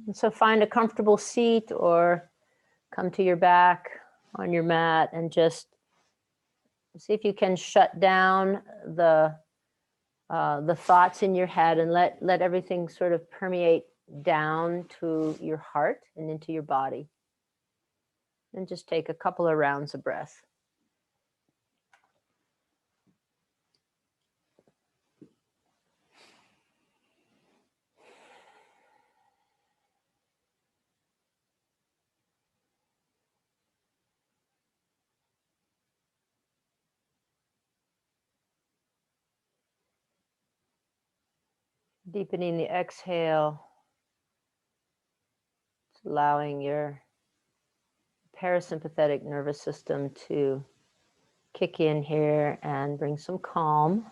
And so find a comfortable seat or come to your back on your mat and just see if you can shut down the thoughts in your head and let everything sort of permeate down to your heart and into your body. And just take a couple of rounds of breath. Deepening the exhale, allowing your parasympathetic nervous system to kick in here and bring some calm.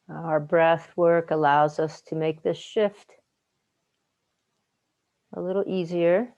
Our breath work allows us to make this shift a little easier.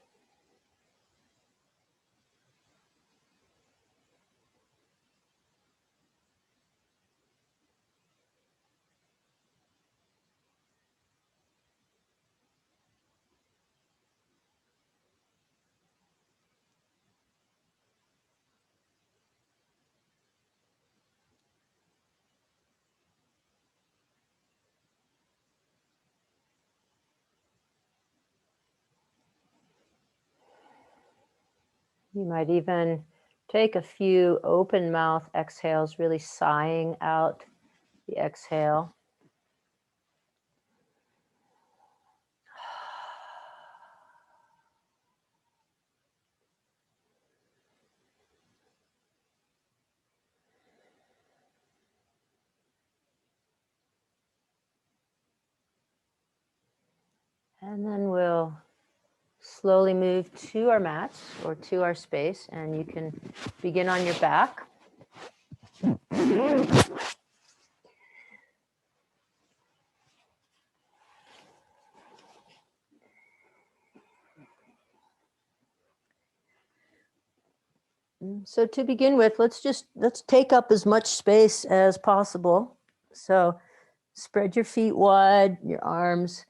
You might even take a few open mouth exhales, really sighing out the exhale. And then we'll slowly move to our mats or to our space, and you can begin on your back. So to begin with, let's take up as much space as possible. So spread your feet wide, your arms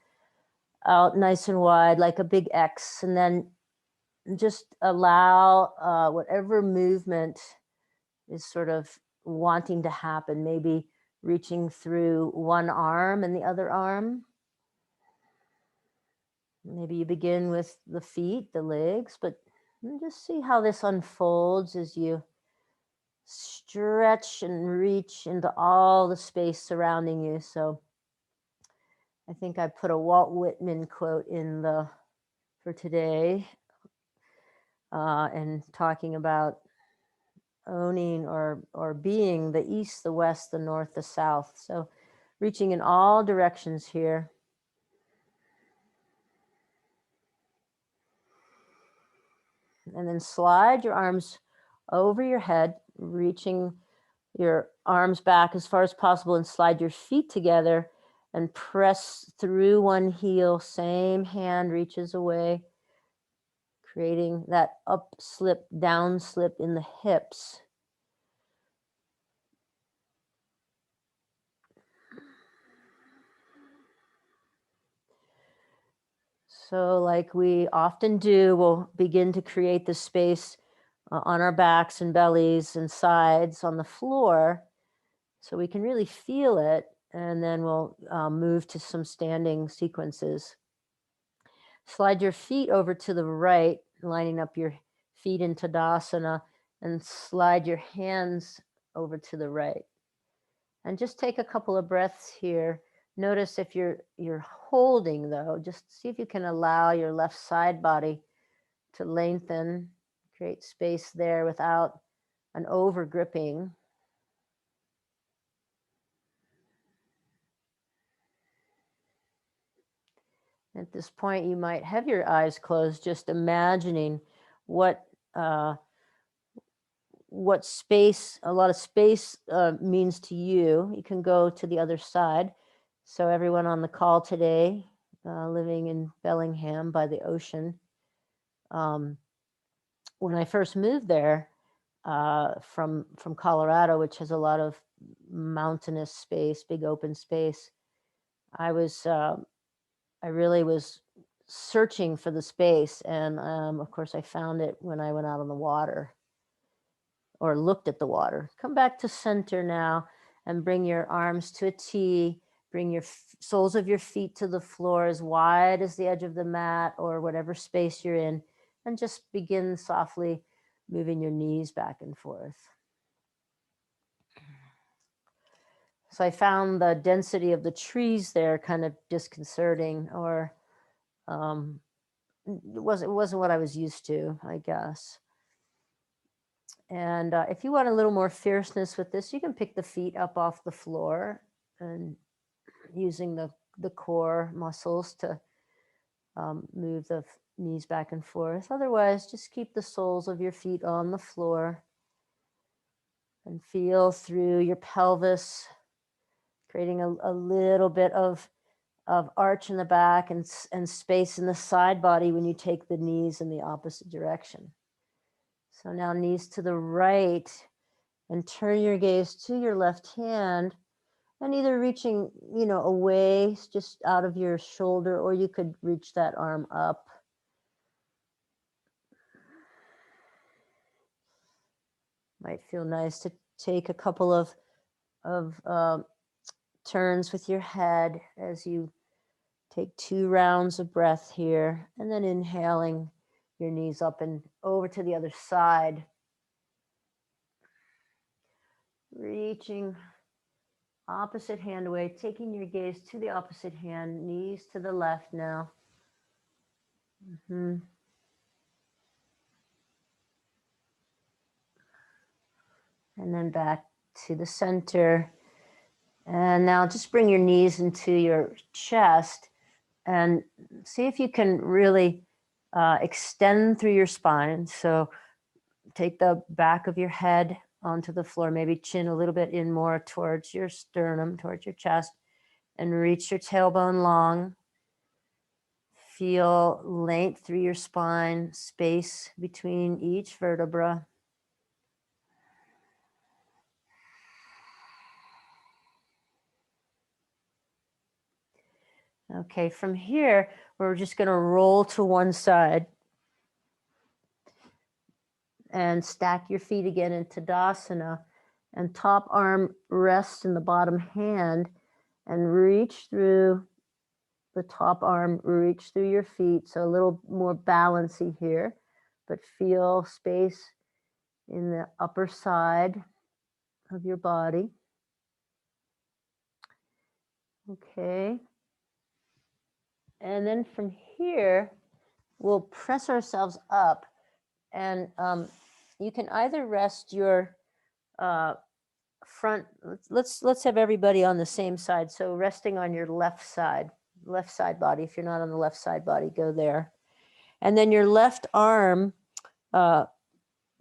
out nice and wide like a big X, and then just allow whatever movement is sort of wanting to happen, maybe reaching through one arm and the other arm. Maybe you begin with the feet, the legs, but just see how this unfolds as you stretch and reach into all the space surrounding you. So I think I put a Walt Whitman quote for today, and talking about owning or being the east, the west, the north, the south. So reaching in all directions here. And then slide your arms over your head, reaching your arms back as far as possible, and slide your feet together and press through one heel. Same hand reaches away, creating that up slip, down slip in the hips. So like we often do, we'll begin to create the space on our backs and bellies and sides on the floor so we can really feel it. And then we'll move to some standing sequences. Slide your feet over to the right, lining up your feet in Tadasana, and slide your hands over to the right. And just take a couple of breaths here. Notice if you're holding, though, just see if you can allow your left side body to lengthen, create space there without an over gripping. At this point, you might have your eyes closed, just imagining what space, a lot of space means to you. You can go to the other side. So everyone on the call today, living in Bellingham by the ocean, when I first moved there, from Colorado, which has a lot of mountainous space, big open space. I really was searching for the space, and of course I found it when I went out on the water or looked at the water. Come back to center now and bring your arms to a T. Bring your soles of your feet to the floor as wide as the edge of the mat or whatever space you're in, and just begin softly moving your knees back and forth. So I found the density of the trees there kind of disconcerting, or it wasn't what I was used to, I guess. And if you want a little more fierceness with this, you can pick the feet up off the floor and using the core muscles to move the knees back and forth. Otherwise, just keep the soles of your feet on the floor and feel through your pelvis, creating a little bit of arch in the back and space in the side body when you take the knees in the opposite direction. So now knees to the right, and turn your gaze to your left hand, and either reaching, away just out of your shoulder, or you could reach that arm up. Might feel nice to take a couple of turns with your head as you take 2 rounds of breath here, and then inhaling your knees up and over to the other side. Reaching opposite hand away, taking your gaze to the opposite hand, knees to the left now. And then back to the center. And now just bring your knees into your chest and see if you can really extend through your spine. So take the back of your head onto the floor, maybe chin a little bit in more towards your sternum, towards your chest, and reach your tailbone long. Feel length through your spine, space between each vertebra. Okay, from here, we're just going to roll to one side and stack your feet again in Tadasana, and top arm rests in the bottom hand, and reach through the top arm, reach through your feet. So a little more balancy here, but feel space in the upper side of your body. Okay. And then from here, we'll press ourselves up, and you can either rest your front. Let's have everybody on the same side. So resting on your left side body. If you're not on the left side body, go there. And then your left arm,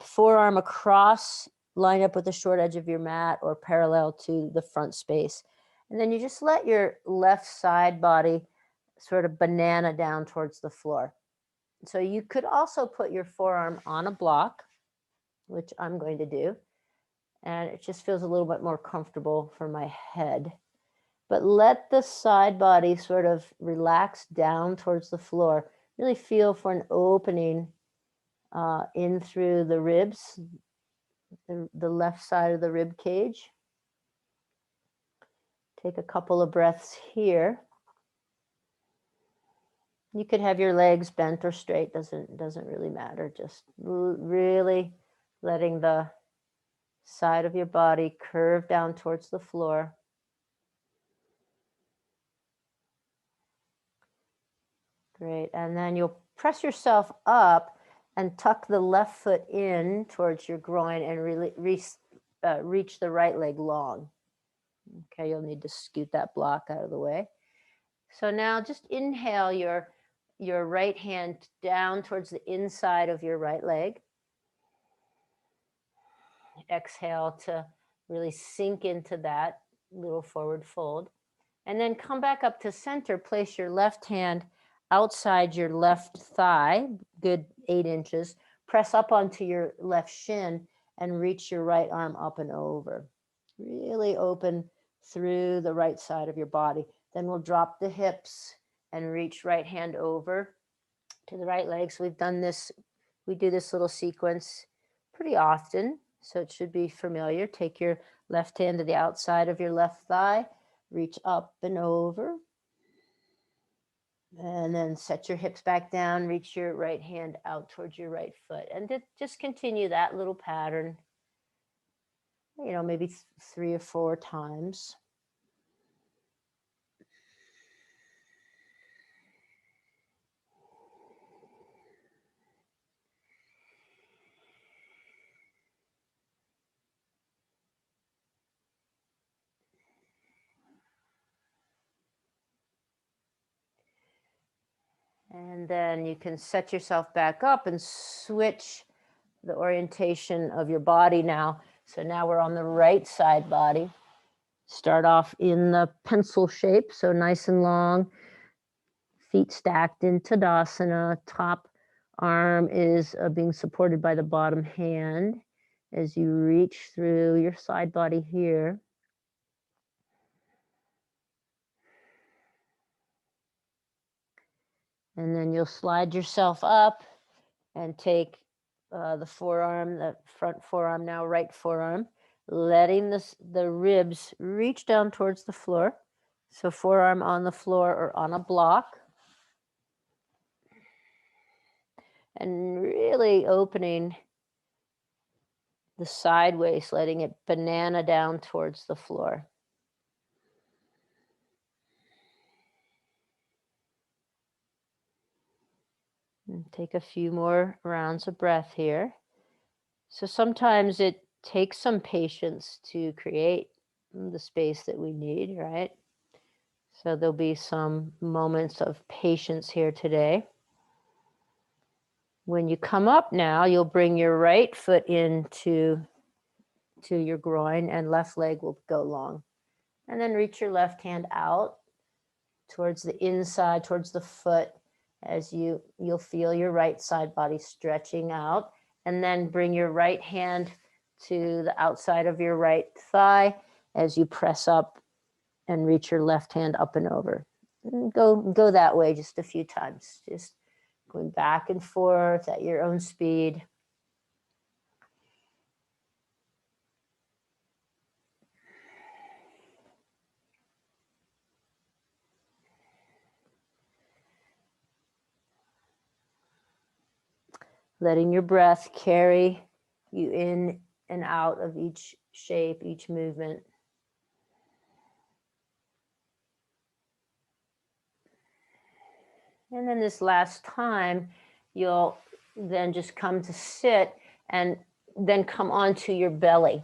forearm across, line up with the short edge of your mat or parallel to the front space. And then you just let your left side body sort of banana down towards the floor. So you could also put your forearm on a block, which I'm going to do. And it just feels a little bit more comfortable for my head. But let the side body sort of relax down towards the floor. Really feel for an opening in through the ribs, the left side of the rib cage. Take a couple of breaths here. You could have your legs bent or straight, doesn't really matter. Just really letting the side of your body curve down towards the floor. Great. And then you'll press yourself up and tuck the left foot in towards your groin and really reach the right leg long. Okay, you'll need to scoot that block out of the way. So now just inhale your right hand down towards the inside of your right leg. Exhale to really sink into that little forward fold. And then come back up to center. Place your left hand outside your left thigh, good 8 inches. Press up onto your left shin and reach your right arm up and over. Really open through the right side of your body. Then we'll drop the hips and reach right hand over to the right leg. So we've done this, we do this little sequence pretty often, so it should be familiar. Take your left hand to the outside of your left thigh, reach up and over, and then set your hips back down, reach your right hand out towards your right foot, and just continue that little pattern, you know, maybe 3 or 4 times. And then you can set yourself back up and switch the orientation of your body now. So now we're on the right side body. Start off in the pencil shape, so nice and long, feet stacked in Tadasana. Top arm is being supported by the bottom hand as you reach through your side body here. And then you'll slide yourself up and take the forearm, the front forearm now, right forearm, letting the ribs reach down towards the floor. So forearm on the floor or on a block. And really opening the sideways, letting it banana down towards the floor. And take a few more rounds of breath here. So sometimes it takes some patience to create the space that we need, right? So there'll be some moments of patience here today. When you come up now, you'll bring your right foot into your groin and left leg will go long. And then reach your left hand out towards the inside, towards the foot, as you'll feel your right side body stretching out. And then bring your right hand to the outside of your right thigh as you press up and reach your left hand up and over. And go that way just a few times, just going back and forth at your own speed. Letting your breath carry you in and out of each shape, each movement. And then this last time, you'll then just come to sit and then come onto your belly.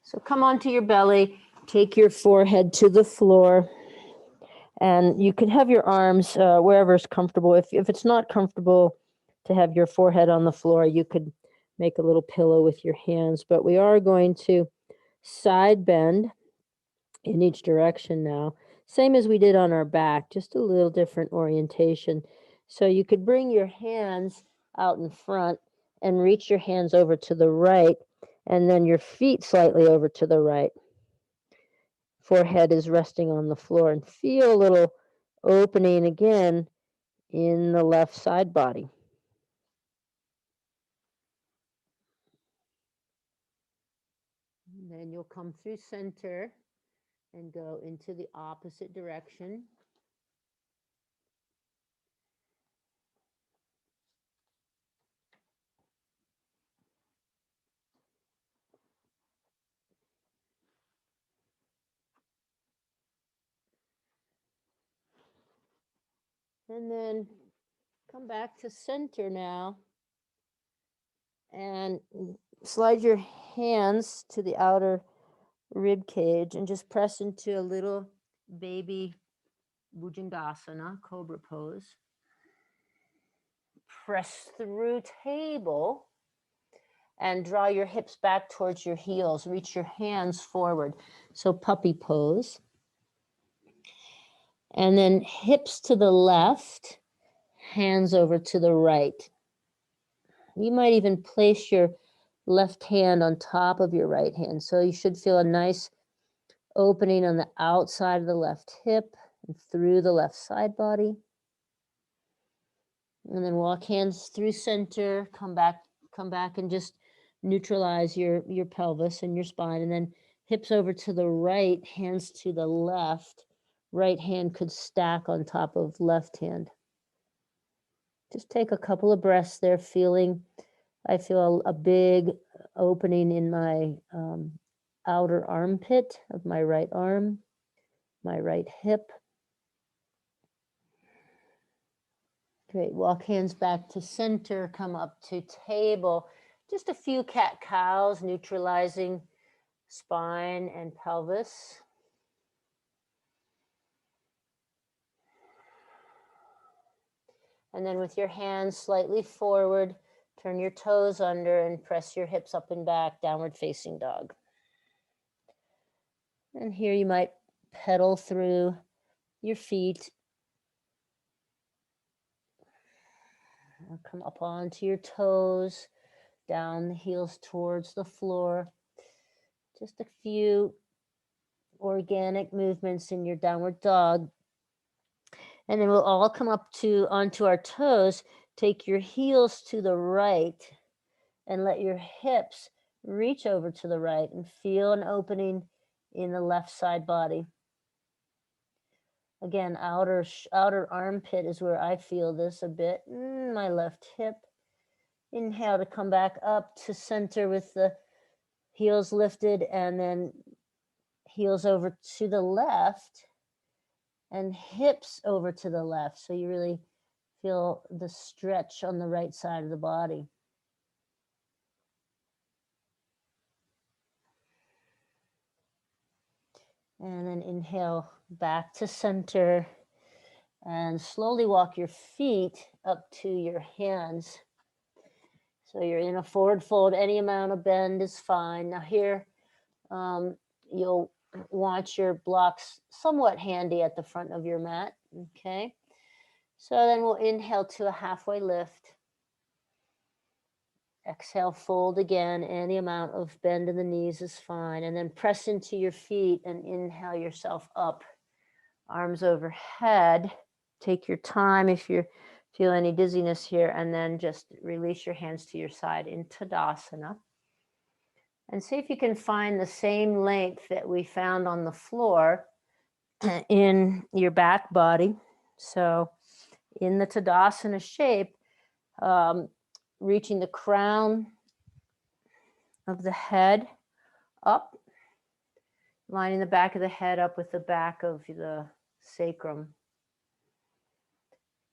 So come onto your belly, take your forehead to the floor, and you can have your arms wherever is comfortable. If it's not comfortable to have your forehead on the floor, you could make a little pillow with your hands. But we are going to side bend in each direction now. Same as we did on our back, just a little different orientation. So you could bring your hands out in front and reach your hands over to the right, and then your feet slightly over to the right. Forehead is resting on the floor, and feel a little opening again in the left side body. And then you'll come through center and go into the opposite direction. And then come back to center now and slide your hands to the outer rib cage and just press into a little baby Bhujangasana, cobra pose. Press through table and draw your hips back towards your heels. Reach your hands forward. So puppy pose. And then hips to the left, hands over to the right. You might even place your left hand on top of your right hand. So you should feel a nice opening on the outside of the left hip and through the left side body. And then walk hands through center, come back and just neutralize your pelvis and your spine. And then hips over to the right, hands to the left. Right hand could stack on top of left hand. Just take a couple of breaths there, I feel a big opening in my outer armpit of my right arm, my right hip. Great. Walk hands back to center, come up to table. Just a few cat-cows, neutralizing spine and pelvis. And then with your hands slightly forward, turn your toes under and press your hips up and back, downward facing dog. And here you might pedal through your feet. Come up onto your toes, down the heels towards the floor. Just a few organic movements in your downward dog. And then we'll all come up onto our toes. Take your heels to the right and let your hips reach over to the right and feel an opening in the left side body. Again, outer armpit is where I feel this a bit. My left hip. Inhale to come back up to center with the heels lifted, and then heels over to the left and hips over to the left. So you really feel the stretch on the right side of the body. And then inhale back to center and slowly walk your feet up to your hands. So you're in a forward fold. Any amount of bend is fine. Now here, you'll want your blocks somewhat handy at the front of your mat. Okay. So then we'll inhale to a halfway lift. Exhale, fold again. Any amount of bend in the knees is fine. And then press into your feet and inhale yourself up. Arms overhead. Take your time if you feel any dizziness here, and then just release your hands to your side in Tadasana. And see if you can find the same length that we found on the floor in your back body. So in the Tadasana shape, reaching the crown of the head up, lining the back of the head up with the back of the sacrum.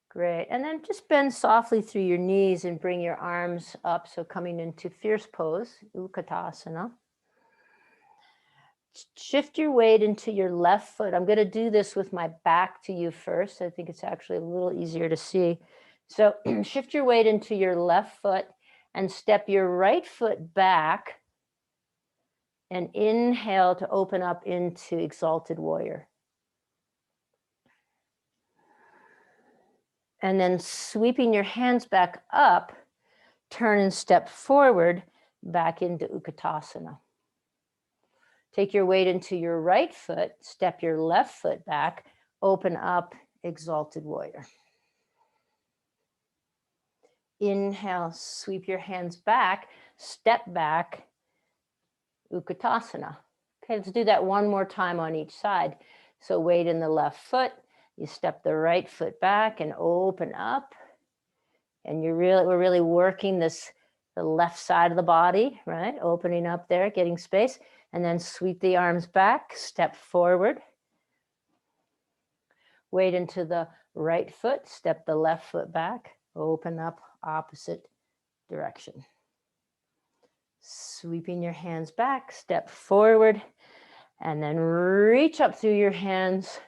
Great. And then just bend softly through your knees and bring your arms up. So coming into fierce pose, Utkatasana. Shift your weight into your left foot. I'm going to do this with my back to you first. I think it's actually a little easier to see. So shift your weight into your left foot and step your right foot back and inhale to open up into Exalted Warrior. And then sweeping your hands back up, turn and step forward back into Utkatasana. Take your weight into your right foot, step your left foot back, open up Exalted Warrior. Inhale, sweep your hands back, step back, Utkatasana. Okay, let's do that one more time on each side. So weight in the left foot, you step the right foot back and open up. And we're really working the left side of the body, right? Opening up there, getting space. And then sweep the arms back, step forward. Weight into the right foot, step the left foot back, open up opposite direction. Sweeping your hands back, step forward, and then reach up through your hands,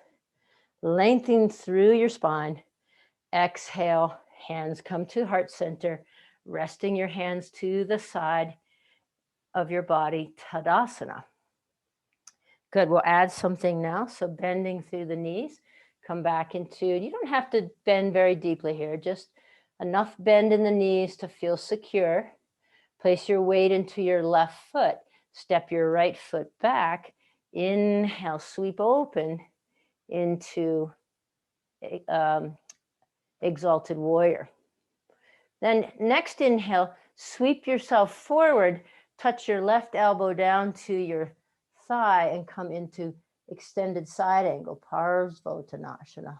lengthen through your spine. Exhale, hands come to heart center, resting your hands to the side of your body, Tadasana. Good, we'll add something now. So bending through the knees, come back into, you don't have to bend very deeply here, just Enough bend in the knees to feel secure. Place your weight into your left foot. Step your right foot back. Inhale, sweep open into exalted warrior. Then next inhale, sweep yourself forward, touch your left elbow down to your thigh and come into extended side angle, Parsvottanasana.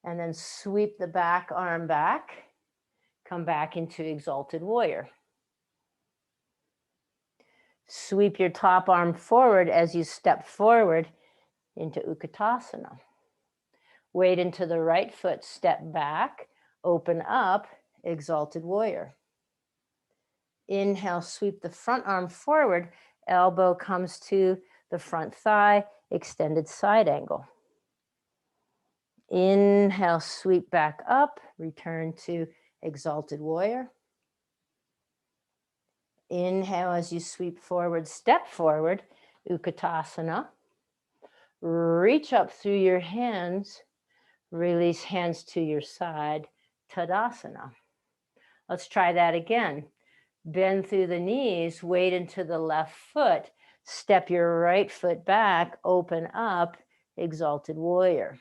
And then sweep the back arm back, come back into exalted warrior. Sweep your top arm forward as you step forward into Utkatasana. Weight into the right foot, step back, open up, exalted warrior. Inhale, sweep the front arm forward, elbow comes to the front thigh, extended side angle. Inhale, sweep back up, return to exalted warrior. Inhale as you sweep forward, step forward, Utkatasana. Reach up through your hands, release hands to your side, Tadasana. Let's try that again. Bend through the knees, weight into the left foot, step your right foot back, open up, exalted warrior.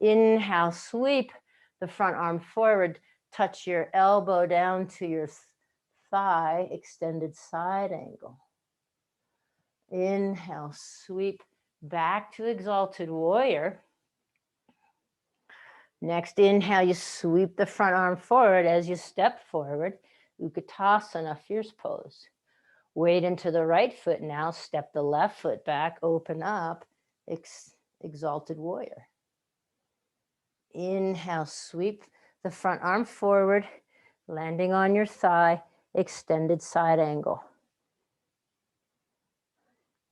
Inhale, sweep the front arm forward, touch your elbow down to your thigh, extended side angle. Inhale, sweep back to exalted warrior. Next inhale, you sweep the front arm forward as you step forward, Utkatasana, fierce pose. Weight into the right foot now, step the left foot back, open up, exalted warrior. Inhale, sweep the front arm forward, landing on your thigh, extended side angle.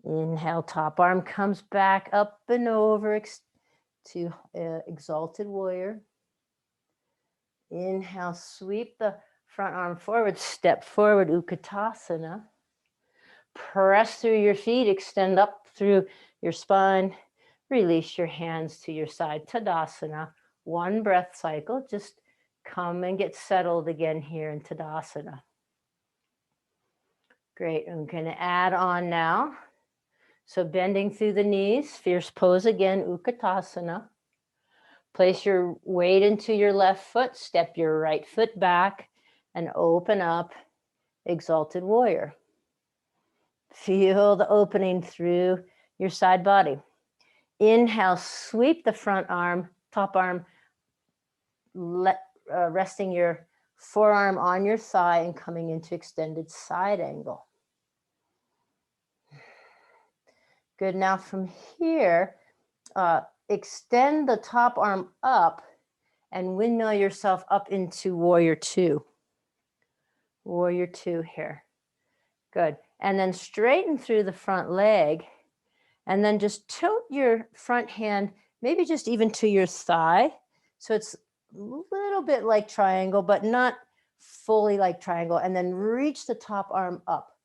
Inhale, top arm comes back up and over to exalted warrior. Inhale, sweep the front arm forward, step forward, Utkatasana. Press through your feet, extend up through your spine. Release your hands to your side, Tadasana. One breath cycle, just come and get settled again here in Tadasana. Great, I'm going to add on now. So bending through the knees, fierce pose again, Utkatasana. Place your weight into your left foot, step your right foot back, and open up, exalted warrior. Feel the opening through your side body. Inhale, sweep the front arm, top arm, resting your forearm on your thigh and coming into extended side angle. Good, now from here, extend the top arm up and windmill yourself up into warrior two. Warrior two here. Good. And then straighten through the front leg and then just tilt your front hand, maybe just even to your thigh. So it's a little bit like triangle, but not fully like triangle. And then reach the top arm up,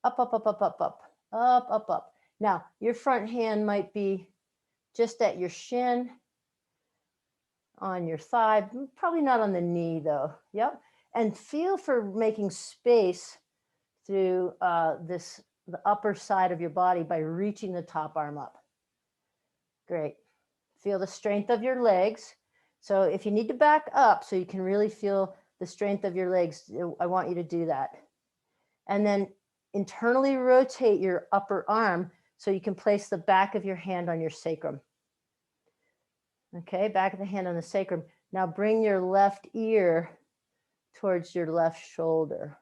up, up, up, up, up, up, up, up, up. Now, your front hand might be just at your shin, on your thigh, probably not on the knee though. Yep. And feel for making space through the upper side of your body by reaching the top arm up. Great. Feel the strength of your legs. So if you need to back up so you can really feel the strength of your legs, I want you to do that. And then internally rotate your upper arm so you can place the back of your hand on your sacrum. Okay, back of the hand on the sacrum. Now bring your left ear towards your left shoulder.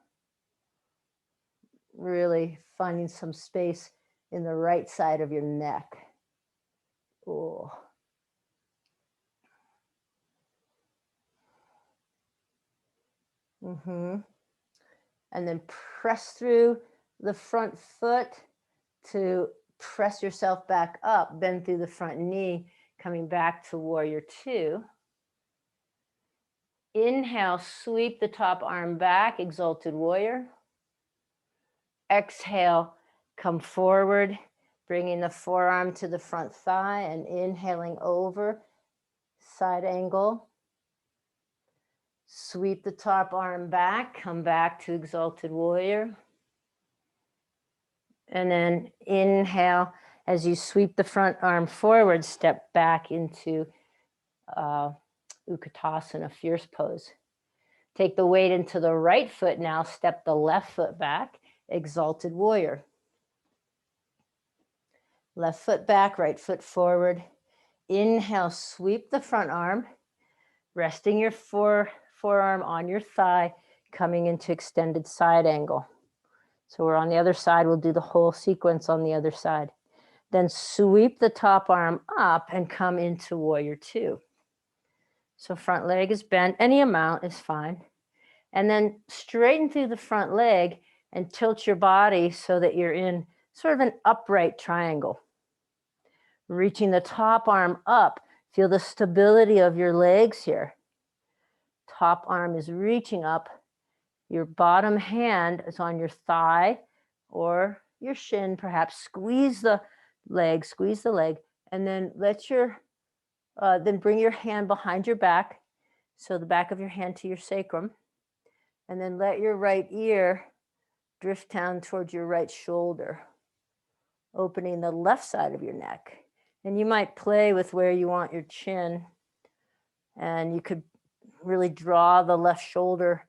Really finding some space in the right side of your neck. Oh. And then press through the front foot to press yourself back up. Bend through the front knee, coming back to warrior two. Inhale, sweep the top arm back, exalted warrior. Exhale, come forward, bringing the forearm to the front thigh and inhaling over, side angle. Sweep the top arm back, come back to exalted warrior. And then inhale, as you sweep the front arm forward, step back into Utkatasana, fierce pose. Take the weight into the right foot now, step the left foot back, exalted warrior. Left foot back, right foot forward. Inhale, sweep the front arm, resting your forearm on your thigh, coming into extended side angle. So we're on the other side, we'll do the whole sequence on the other side. Then sweep the top arm up and come into warrior two. So front leg is bent, any amount is fine. And then straighten through the front leg and tilt your body so that you're in sort of an upright triangle. Reaching the top arm up, feel the stability of your legs here. Top arm is reaching up. Your bottom hand is on your thigh or your shin, perhaps. Squeeze the leg, and then then bring your hand behind your back. So the back of your hand to your sacrum. And then let your right ear drift down towards your right shoulder, opening the left side of your neck. And you might play with where you want your chin. And you could really draw the left shoulder,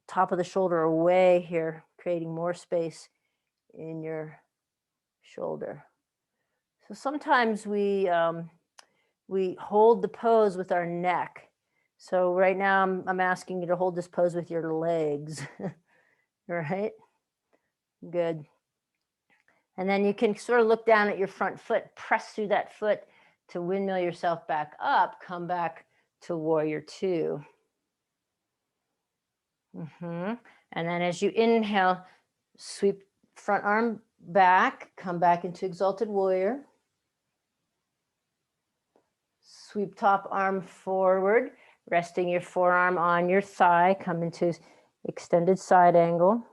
top of the shoulder away here, creating more space in your shoulder. So sometimes we hold the pose with our neck. So right now I'm asking you to hold this pose with your legs, right? Good. And then you can sort of look down at your front foot, press through that foot to windmill yourself back up, come back to warrior two. And then as you inhale, sweep front arm back, come back into exalted warrior. Sweep top arm forward, resting your forearm on your thigh, come into extended side angle.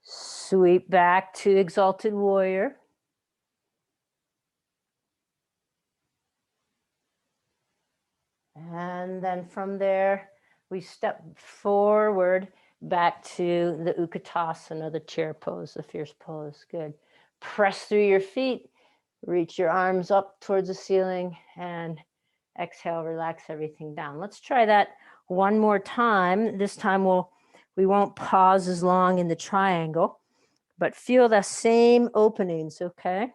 Sweep back to exalted warrior. And then from there, we step forward back to the Utkatasana, the chair pose, the fierce pose. Good. Press through your feet, reach your arms up towards the ceiling, and exhale, relax everything down. Let's try that one more time. This time we won't pause as long in the triangle, but feel the same openings, okay?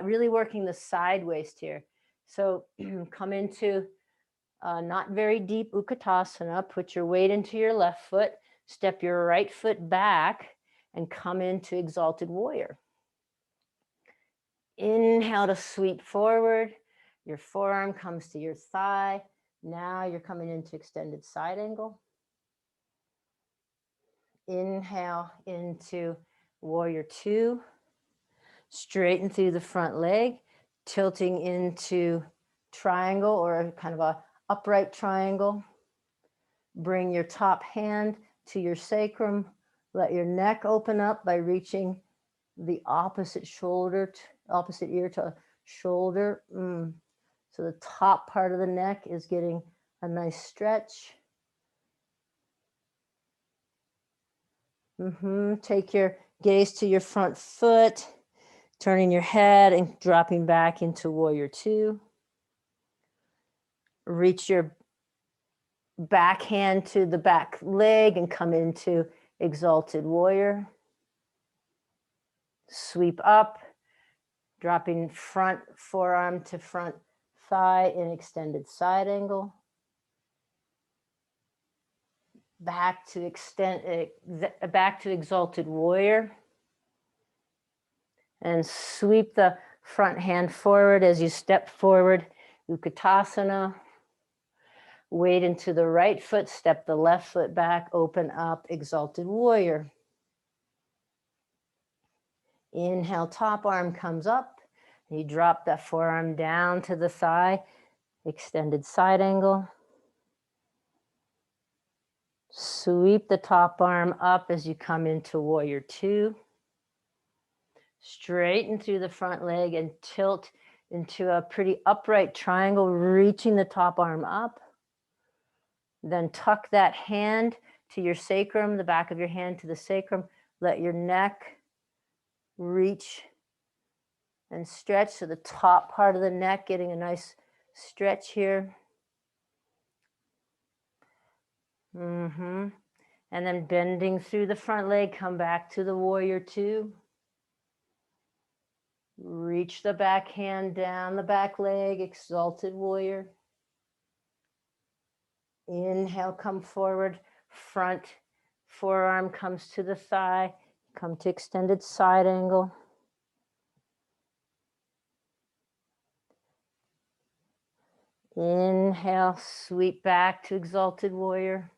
Really working the side waist here. So come into not very deep Utkatasana. Put your weight into your left foot, step your right foot back, and come into exalted warrior. Inhale to sweep forward. Your forearm comes to your thigh. Now you're coming into extended side angle. Inhale into warrior two. Straighten through the front leg, tilting into triangle or kind of a upright triangle. Bring your top hand to your sacrum. Let your neck open up by reaching the opposite shoulder, opposite ear to shoulder. So the top part of the neck is getting a nice stretch. Take your gaze to your front foot, turning your head and dropping back into warrior two. Reach your back hand to the back leg and come into exalted warrior. Sweep up, dropping front forearm to front thigh in extended side angle. Back to exalted warrior. And sweep the front hand forward as you step forward, Utkatasana. Weight into the right foot, step the left foot back, open up, exalted warrior. Inhale, top arm comes up. You drop that forearm down to the thigh, extended side angle. Sweep the top arm up as you come into warrior two. Straighten through the front leg and tilt into a pretty upright triangle, reaching the top arm up. Then tuck that hand to your sacrum, the back of your hand to the sacrum. Let your neck reach and stretch. So the top part of the neck getting a nice stretch here. And then bending through the front leg, come back to the warrior two. Reach the back hand down the back leg, exalted warrior. Inhale, come forward, front forearm comes to the thigh, come to extended side angle. Inhale, sweep back to exalted warrior.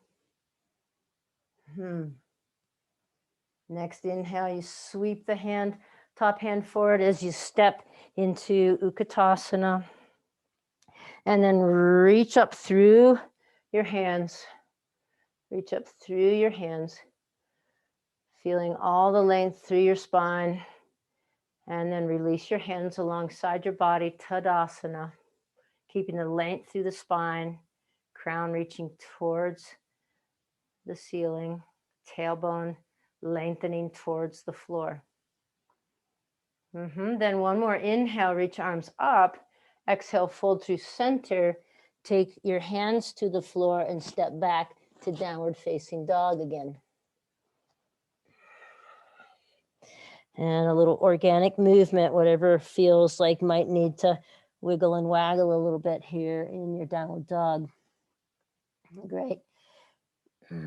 Next inhale, you sweep the hand, top hand forward as you step into Utkatasana. And then reach up through your hands. Reach up through your hands. Feeling all the length through your spine. And then release your hands alongside your body, Tadasana. Keeping the length through the spine. Crown reaching towards the ceiling. Tailbone lengthening towards the floor. Then one more inhale, reach arms up. Exhale, fold through center. Take your hands to the floor and step back to downward facing dog again. And a little organic movement, whatever feels like might need to wiggle and waggle a little bit here in your downward dog. Great.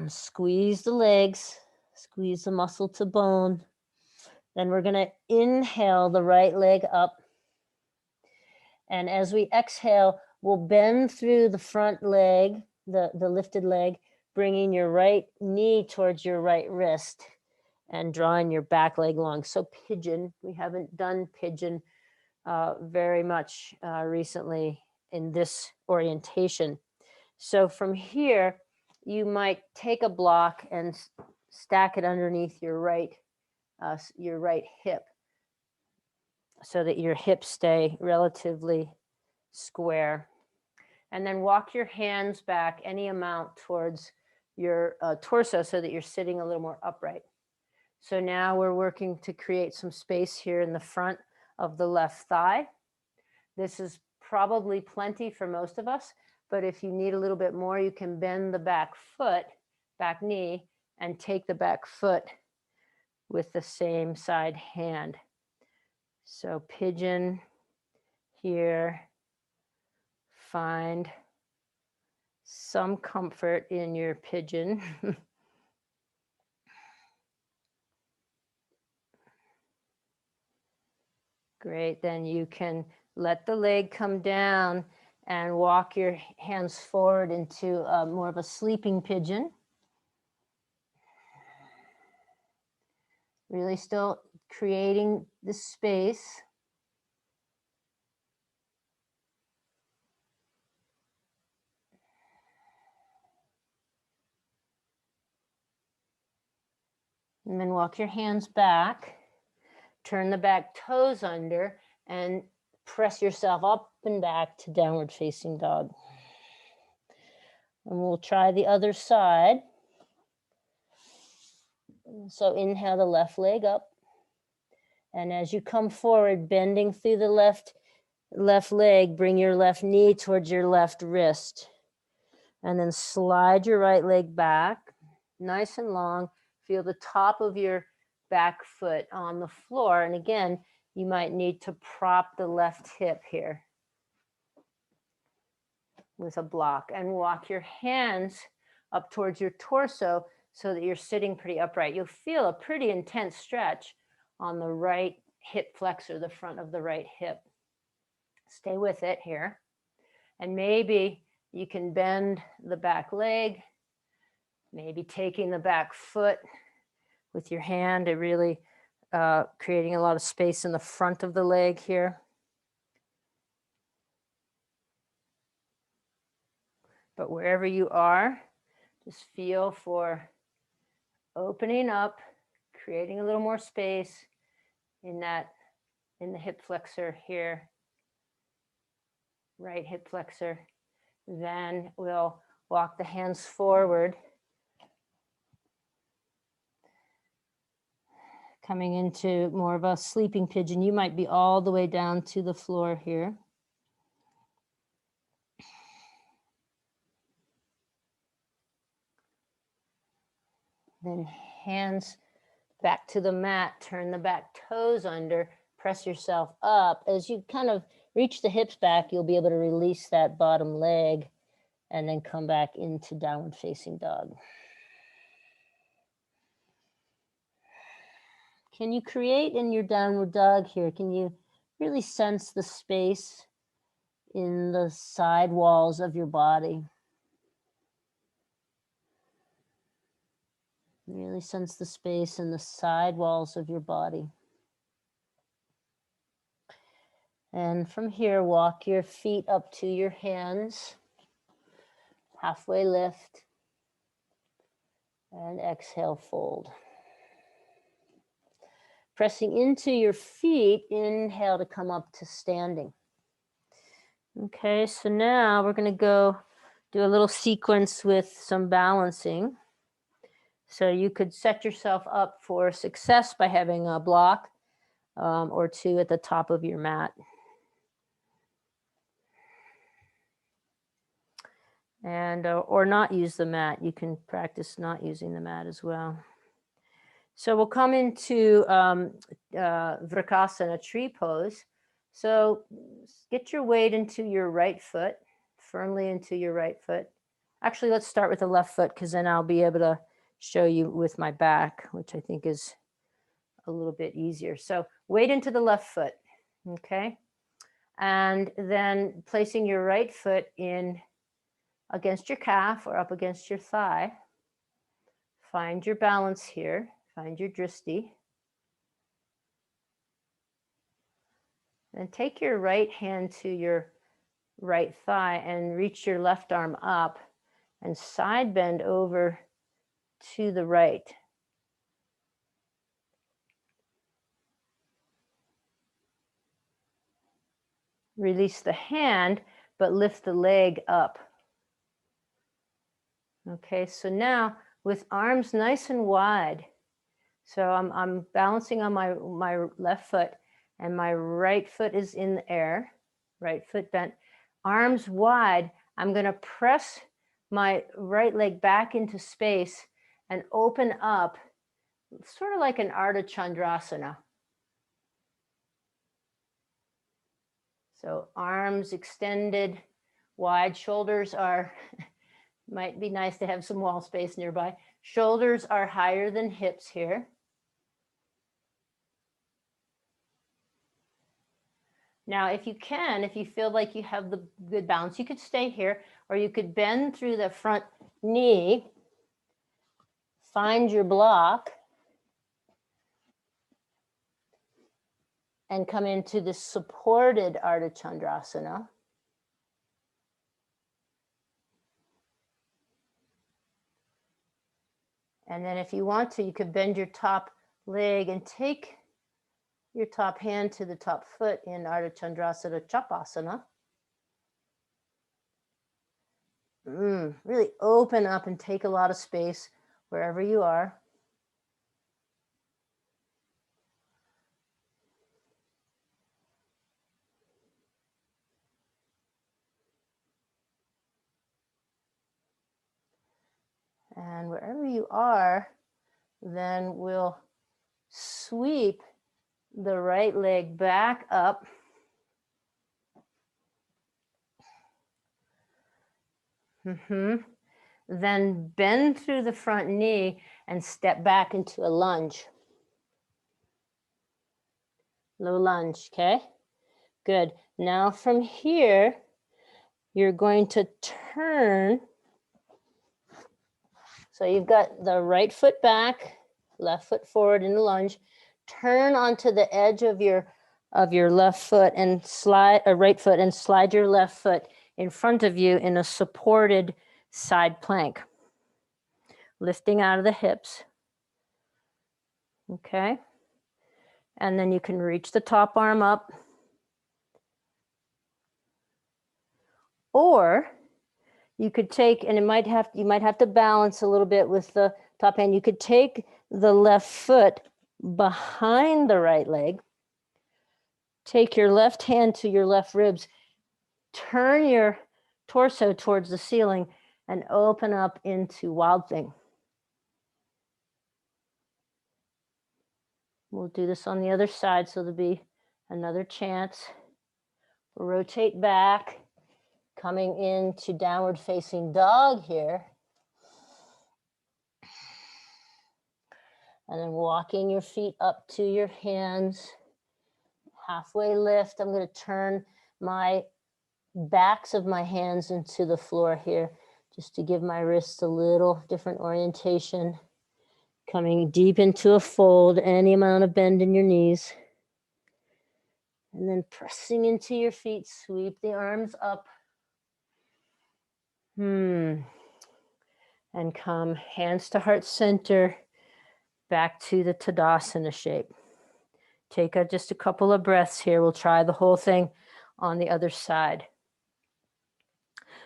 Squeeze the legs, squeeze the muscle to bone. Then we're going to inhale the right leg up. And as we exhale, we'll bend through the front leg, the lifted leg, bringing your right knee towards your right wrist and drawing your back leg long. So pigeon, we haven't done pigeon very much recently in this orientation. So from here, you might take a block and stack it underneath your right hip so that your hips stay relatively square. And then walk your hands back any amount towards your torso so that you're sitting a little more upright. So now we're working to create some space here in the front of the left thigh. This is probably plenty for most of us, but if you need a little bit more, you can bend the back foot, back knee, and take the back foot with the same side hand. So pigeon here, find some comfort in your pigeon. Great, then you can let the leg come down and walk your hands forward into more of a sleeping pigeon. Really still creating the space. And then walk your hands back. Turn the back toes under and press yourself up and back to downward facing dog. And we'll try the other side. So inhale the left leg up. And as you come forward, bending through the left leg, bring your left knee towards your left wrist. And then slide your right leg back, nice and long. Feel the top of your back foot on the floor. And again, you might need to prop the left hip here with a block. And walk your hands up towards your torso so that you're sitting pretty upright. You'll feel a pretty intense stretch on the right hip flexor, the front of the right hip. Stay with it here. And maybe you can bend the back leg, maybe taking the back foot with your hand to really creating a lot of space in the front of the leg here. But wherever you are, just feel for opening up, creating a little more space in the hip flexor here. right hip flexor. Then we'll walk the hands forward, coming into more of a sleeping pigeon. You might be all the way down to the floor here. Then hands back to the mat, turn the back toes under, press yourself up. As you kind of reach the hips back, you'll be able to release that bottom leg and then come back into downward facing dog. Can you create in your downward dog here? Can you really sense the space in the side walls of your body? Really sense the space in the side walls of your body. And from here, walk your feet up to your hands. Halfway lift. And exhale, fold. Pressing into your feet, inhale to come up to standing. Okay, so now we're going to go do a little sequence with some balancing. So you could set yourself up for success by having a block or two at the top of your mat. And or not use the mat. You can practice not using the mat as well. So we'll come into Vrksasana, tree pose. So get your weight into your right foot, firmly into your right foot. Actually, let's start with the left foot because then I'll be able to show you with my back, which I think is a little bit easier. So weight into the left foot, okay? And then placing your right foot in against your calf or up against your thigh. Find your balance here. Find your dristi. And take your right hand to your right thigh and reach your left arm up and side bend over to the right. Release the hand, but lift the leg up. Okay, so now with arms nice and wide. So I'm balancing on my left foot and my right foot is in the air, right foot bent, arms wide. I'm going to press my right leg back into space and open up, sort of like an Ardha Chandrasana. So arms extended, wide, shoulders are, might be nice to have some wall space nearby. Shoulders are higher than hips here. Now, if you can, if you feel like you have the good balance, you could stay here, or you could bend through the front knee, find your block, and come into the supported Ardha Chandrasana. And then if you want to, you could bend your top leg and take your top hand to the top foot in Ardha Chandrasana Chapasana. Really open up and take a lot of space wherever you are. And wherever you are, then we'll sweep the right leg back up. Then bend through the front knee and step back into a lunge. Low lunge, okay? Good. Now from here, you're going to turn. So you've got the right foot back, left foot forward in the lunge. Turn onto the edge of your left foot and slide a right foot and slide your left foot in front of you in a supported side plank. Lifting out of the hips. Okay. And then you can reach the top arm up. Or you could take, and you might have to balance a little bit with the top hand. You could take the left foot behind the right leg, take your left hand to your left ribs, turn your torso towards the ceiling, and open up into Wild Thing. We'll do this on the other side, so there'll be another chance. We'll rotate back, coming into Downward Facing Dog here. And then walking your feet up to your hands. Halfway lift. I'm going to turn my backs of my hands into the floor here, just to give my wrists a little different orientation. Coming deep into a fold, any amount of bend in your knees. And then pressing into your feet, sweep the arms up. And come hands to heart center, back to the Tadasana shape. Take just a couple of breaths here. We'll try the whole thing on the other side.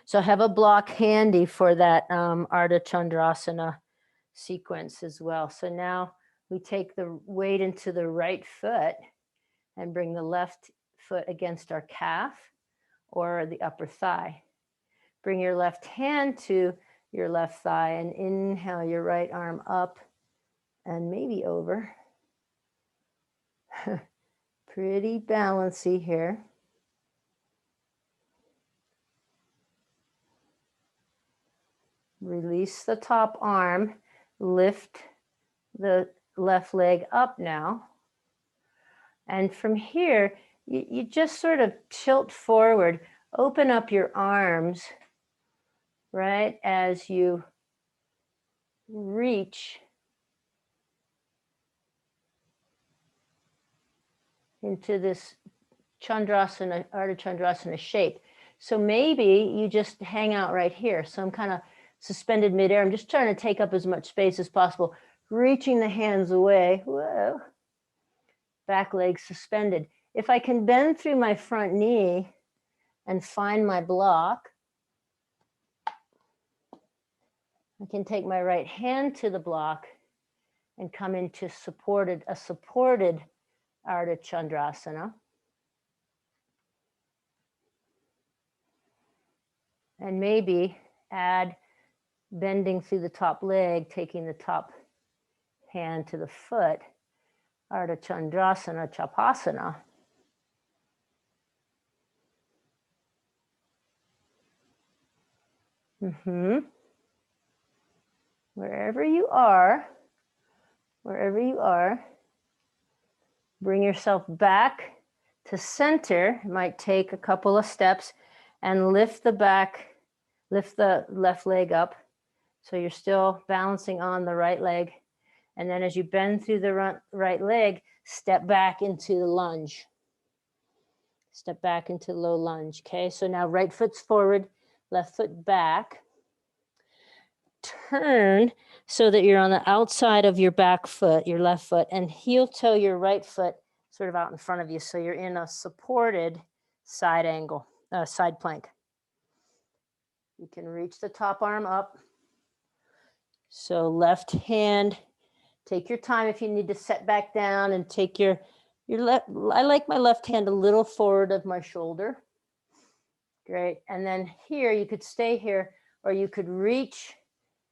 So have a block handy for that Ardha Chandrasana sequence as well. So now we take the weight into the right foot and bring the left foot against our calf or the upper thigh. Bring your left hand to your left thigh and inhale your right arm up and maybe over. Pretty balancy here. Release the top arm, lift the left leg up now. And from here, you just sort of tilt forward, open up your arms, right, as you reach into this Chandrasana, Ardha Chandrasana shape. So maybe you just hang out right here. So I'm kind of suspended midair. I'm just trying to take up as much space as possible, reaching the hands away. Whoa. Back leg suspended. If I can bend through my front knee and find my block, I can take my right hand to the block and come into a supported Ardha Chandrasana. And maybe add bending through the top leg, taking the top hand to the foot, Ardha Chandrasana, Chapasana. Wherever you are, bring yourself back to center. It might take a couple of steps, and lift the left leg up. So you're still balancing on the right leg. And then as you bend through the right leg, step back into the lunge. Step back into low lunge, okay? So now right foot's forward, left foot back. Turn so that you're on the outside of your back foot, your left foot, and heel toe your right foot sort of out in front of you. So you're in a supported side angle, side plank. You can reach the top arm up. So left hand, take your time if you need to set back down and take your left. I like my left hand a little forward of my shoulder. Great. And then here, you could stay here, or you could reach.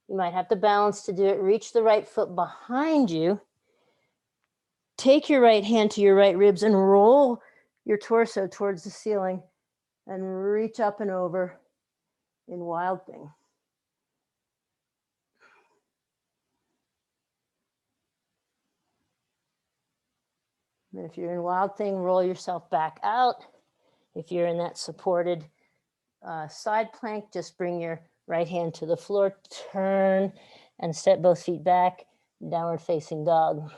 You might have to balance to do it. Reach the right foot behind you. Take your right hand to your right ribs and roll your torso towards the ceiling and reach up and over in Wild Thing. And if you're in Wild Thing, roll yourself back out. If you're in that supported side plank, just bring your right hand to the floor, turn, and set both feet back, Downward Facing Dog.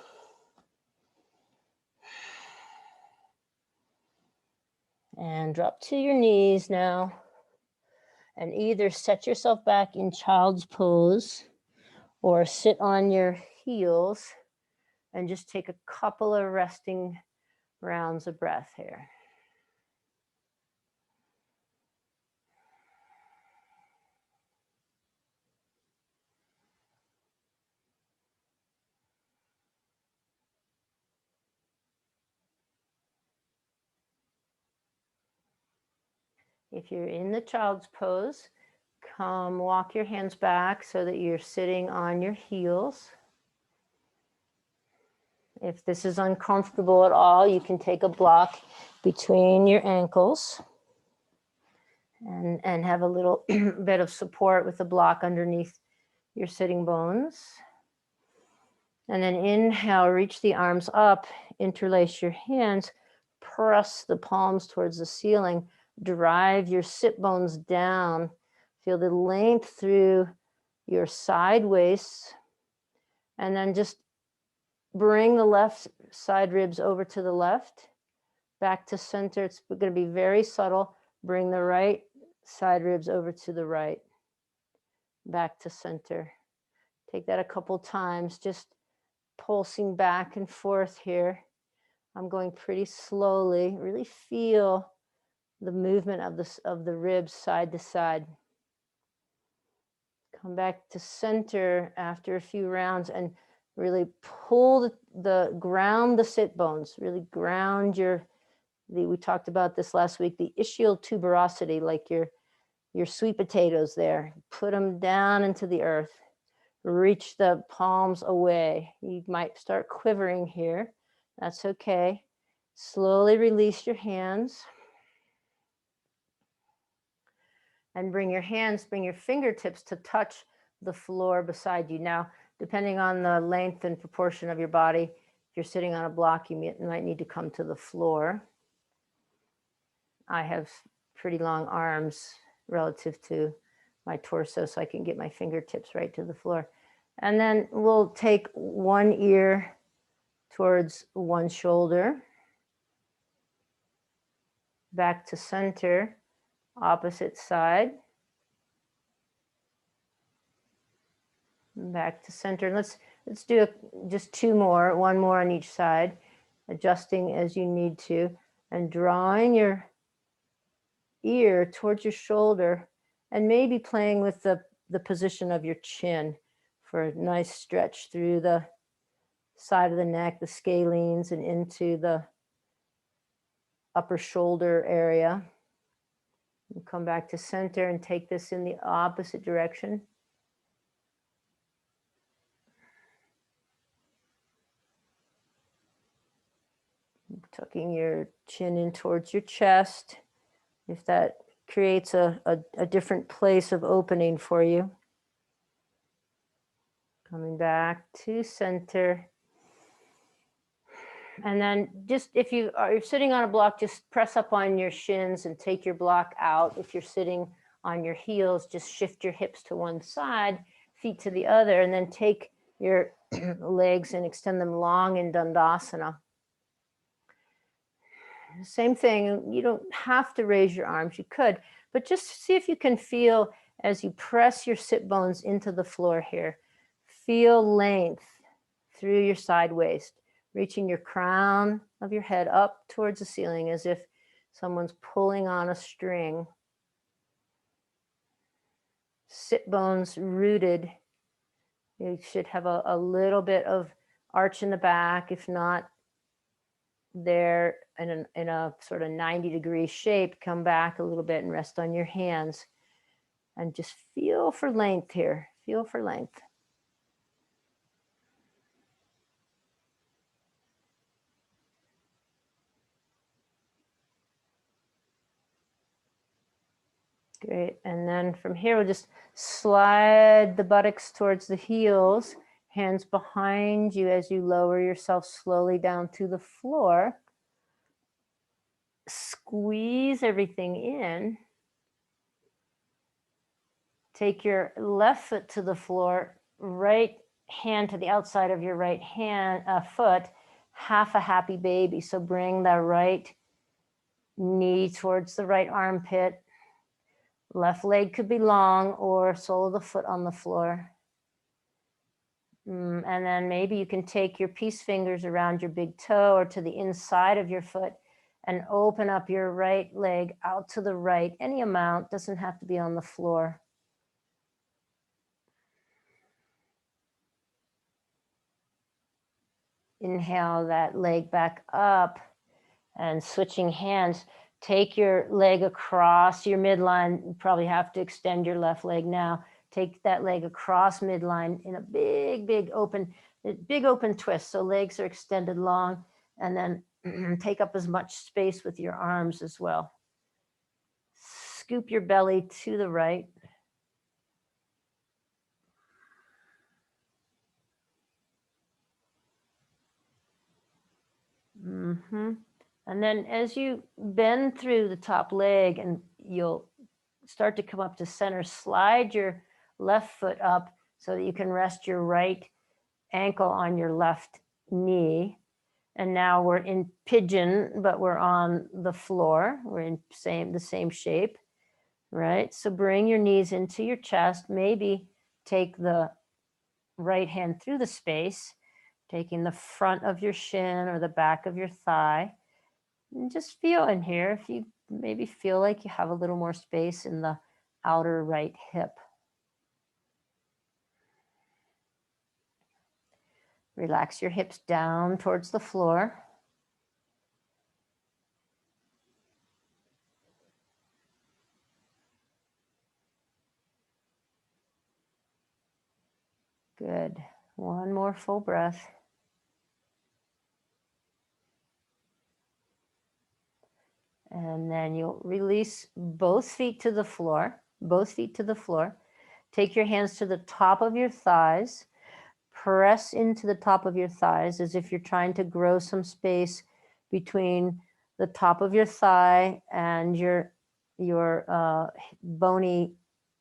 And drop to your knees now. And either set yourself back in child's pose or sit on your heels and just take a couple of resting rounds of breath here. If you're in the child's pose, come walk your hands back so that you're sitting on your heels. If this is uncomfortable at all, you can take a block between your ankles and have a little bit of support with the block underneath your sitting bones. And then inhale, reach the arms up, interlace your hands, press the palms towards the ceiling, drive your sit bones down. Feel the length through your side waist, and then just bring the left side ribs over to the left, back to center. It's going to be very subtle. Bring the right side ribs over to the right, back to center. Take that a couple times, just pulsing back and forth here. I'm going pretty slowly. Really feel the movement of the ribs side to side. Come back to center after a few rounds and really pull ground the sit bones. Really ground we talked about this last week, the ischial tuberosity, like your sweet potatoes there. Put them down into the earth. Reach the palms away. You might start quivering here. That's okay. Slowly release your hands. And bring your fingertips to touch the floor beside you. Now, depending on the length and proportion of your body, if you're sitting on a block, you might need to come to the floor. I have pretty long arms relative to my torso, so I can get my fingertips right to the floor. And then we'll take one ear towards one shoulder, back to center, opposite side, back to center. Let's do just two more, one more on each side, adjusting as you need to, and drawing your ear towards your shoulder, and maybe playing with the position of your chin for a nice stretch through the side of the neck, the scalenes, and into the upper shoulder area. And come back to center and take this in the opposite direction. Tucking your chin in towards your chest, if that creates a different place of opening for you. Coming back to center. And then just if you're sitting on a block, just press up on your shins and take your block out. If you're sitting on your heels, just shift your hips to one side, feet to the other, and then take your legs and extend them long in Dandasana. Same thing, you don't have to raise your arms, you could, but just see if you can feel as you press your sit bones into the floor here. Feel length through your side waist, reaching your crown of your head up towards the ceiling as if someone's pulling on a string. Sit bones rooted. You should have a little bit of arch in the back, if not there in a sort of 90-degree shape. Come back a little bit and rest on your hands and just feel for length here. Feel for length. Great. And then from here, we'll just slide the buttocks towards the heels, hands behind you as you lower yourself slowly down to the floor. Squeeze everything in. Take your left foot to the floor, right hand to the outside of your right foot, half a happy baby. So bring the right knee towards the right armpit. Left leg could be long or sole of the foot on the floor. And then maybe you can take your peace fingers around your big toe or to the inside of your foot and open up your right leg out to the right. Any amount, doesn't have to be on the floor. Inhale that leg back up and switching hands. Take your leg across your midline. You probably have to extend your left leg now. Take that leg across midline in a big open twist. So legs are extended long, and then take up as much space with your arms as well. Scoop your belly to the right. And then as you bend through the top leg and you'll start to come up to center, slide your left foot up so that you can rest your right ankle on your left knee. And now we're in pigeon, but we're on the floor. We're in the same shape, right? So bring your knees into your chest. Maybe take the right hand through the space, taking the front of your shin or the back of your thigh. And just feel in here if you maybe feel like you have a little more space in the outer right hip. Relax your hips down towards the floor. Good. One more full breath. And then you'll release both feet to the floor, Take your hands to the top of your thighs. Press into the top of your thighs as if you're trying to grow some space between the top of your thigh and your bony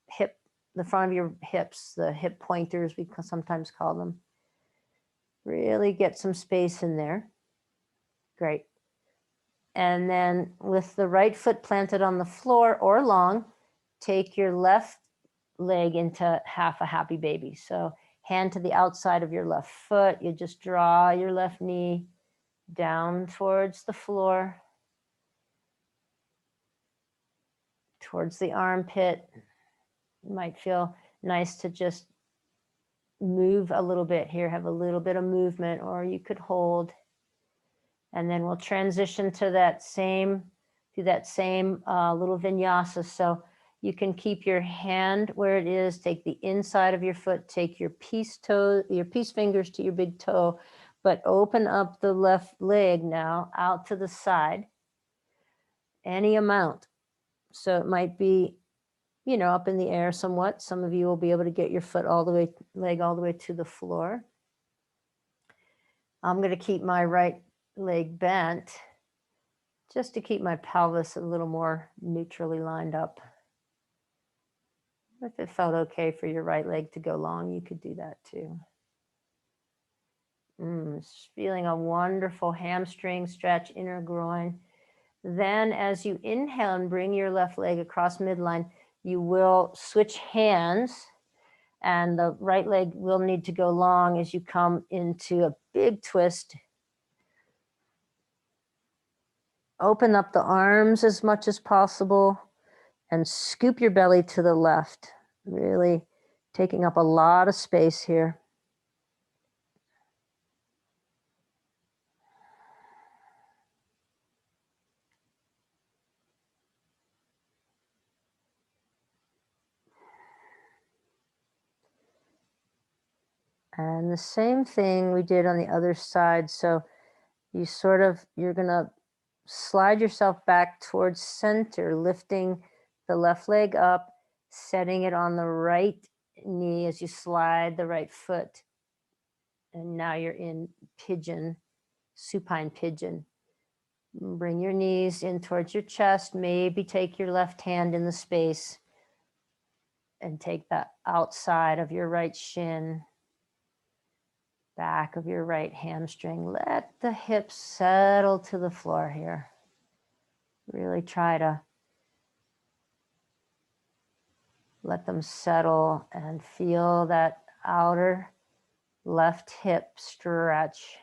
hip, the front of your hips, the hip pointers, we sometimes call them. Really get some space in there. Great. And then with the right foot planted on the floor or long, take your left leg into half a happy baby. So hand to the outside of your left foot. You just draw your left knee down towards the floor, towards the armpit. It might feel nice to just move a little bit here, have a little bit of movement, or you could hold. And then we'll transition to that same little vinyasa. So you can keep your hand where it is, take the inside of your foot, take your peace fingers to your big toe, but open up the left leg now out to the side, any amount. So it might be, up in the air somewhat. Some of you will be able to get your leg all the way to the floor. I'm going to keep my right leg bent just to keep my pelvis a little more neutrally lined up. If it felt okay for your right leg to go long, you could do that too. Feeling a wonderful hamstring stretch, inner groin. Then as you inhale and bring your left leg across midline, you will switch hands and the right leg will need to go long as you come into a big twist. Open up the arms as much as possible and scoop your belly to the left, really taking up a lot of space here. And the same thing we did on the other side. So you're going to slide yourself back towards center, lifting the left leg up, setting it on the right knee as you slide the right foot. And now you're in pigeon, supine pigeon. Bring your knees in towards your chest. Maybe take your left hand in the space and take the outside of your right shin, back of your right hamstring. Let the hips settle to the floor here. Really try to let them settle and feel that outer left hip stretch.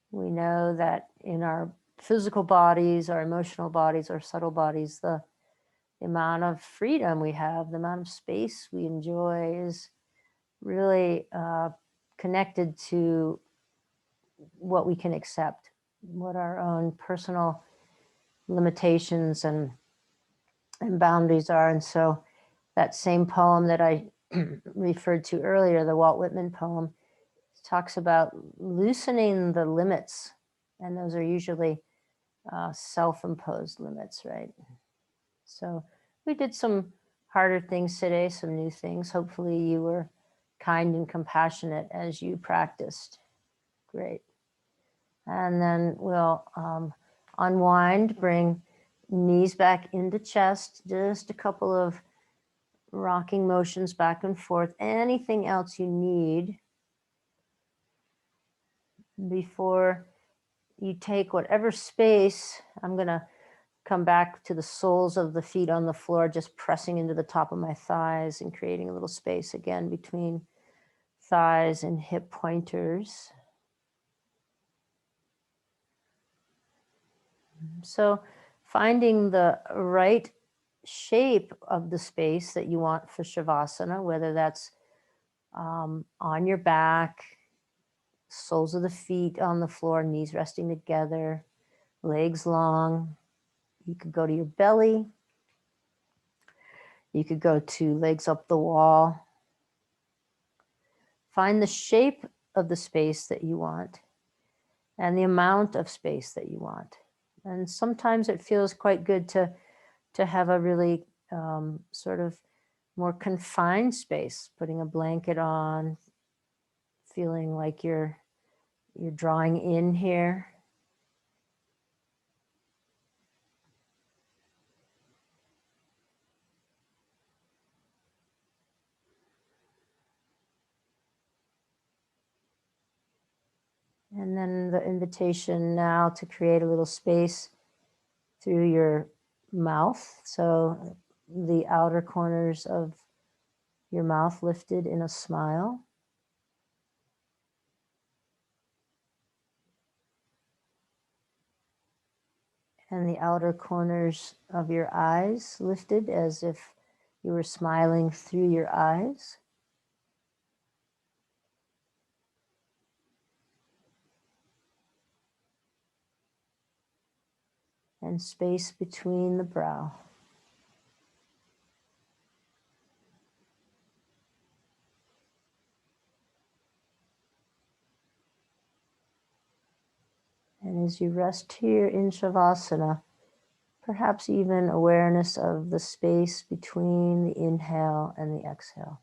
We know that in our physical bodies, our emotional bodies, our subtle bodies, the the amount of freedom we have, the amount of space we enjoy is really connected to what we can accept, what our own personal limitations and boundaries are. And so that same poem that I referred to earlier, the Walt Whitman poem, talks about loosening the limits. And those are usually self-imposed limits, right? So we did some harder things today, some new things. Hopefully you were kind and compassionate as you practiced. Great. And then we'll unwind, bring knees back into chest, just a couple of rocking motions back and forth. Anything else you need before you take whatever space. I'm going to come back to the soles of the feet on the floor, just pressing into the top of my thighs and creating a little space again between thighs and hip pointers. So finding the right shape of the space that you want for Shavasana, whether that's on your back, soles of the feet on the floor, knees resting together, legs long. You could go to your belly. You could go to legs up the wall. Find the shape of the space that you want and the amount of space that you want. And sometimes it feels quite good to have a really sort of more confined space, putting a blanket on, feeling like you're drawing in here. And then the invitation now to create a little space through your mouth. So the outer corners of your mouth lifted in a smile. And the outer corners of your eyes lifted as if you were smiling through your eyes. And space between the brow. And as you rest here in Shavasana, perhaps even awareness of the space between the inhale and the exhale.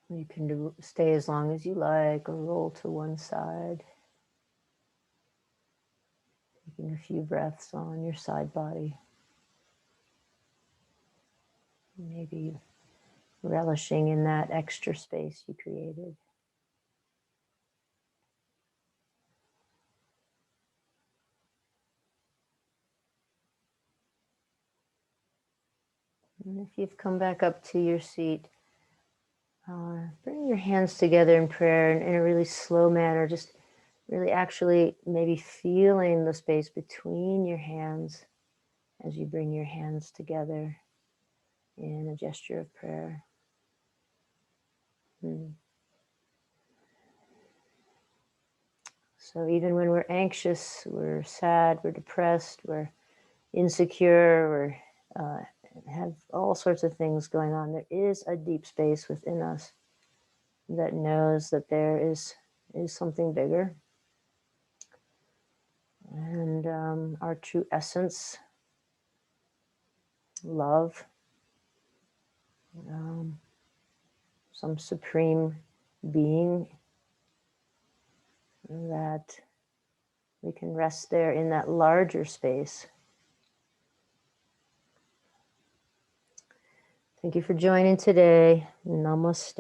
You can stay as long as you like or roll to one side. Taking a few breaths on your side body. Maybe relishing in that extra space you created. And if you've come back up to your seat, bring your hands together in prayer in a really slow manner, just really actually maybe feeling the space between your hands as you bring your hands together in a gesture of prayer. So even when we're anxious, we're sad, we're depressed, we're insecure, we're have all sorts of things going on, there is a deep space within us that knows that there is something bigger. And our true essence, love, some supreme being, that we can rest there in that larger space. Thank you for joining today. Namaste.